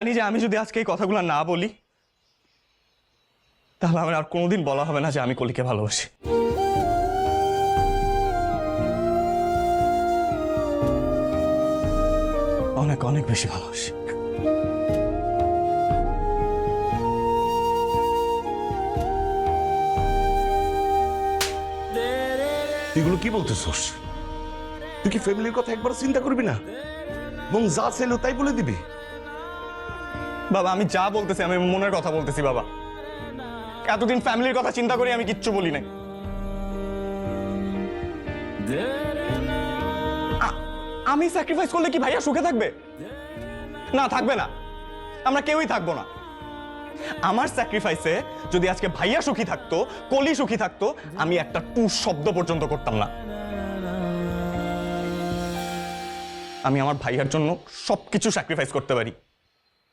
জানি যে আমি যদি আজকে এই কথাগুলো না বলি তাহলে আমার আর কোনোদিন বলা হবে না যে আমি কলিকে ভালোবাসি। অনেক অনেক বেশি ভালোবাসি। এগুলো কি বলতেছস? তুই কি ফ্যামিলির কথা একবার চিন্তা করবি না এবং যা চাইলো তাই বলে দিবি? বাবা আমি যা বলতেছি আমি মনের কথা বলতেছি বাবা। এতদিন ফ্যামিলির কথা চিন্তা করি আমি কিচ্ছু বলি নাই। আমি স্যাক্রিফাইস করলে কি ভাইয়া সুখে থাকবে? না, থাকবে না। আমরা কেউই থাকবো না। আমার স্যাক্রিফাইসে যদি আজকে ভাইয়া সুখী থাকতো, কলি সুখী থাকতো, আমি একটা টু শব্দ পর্যন্ত করতাম না। আমি আমার ভাইয়ার জন্য সবকিছু স্যাক্রিফাইস করতে পারি।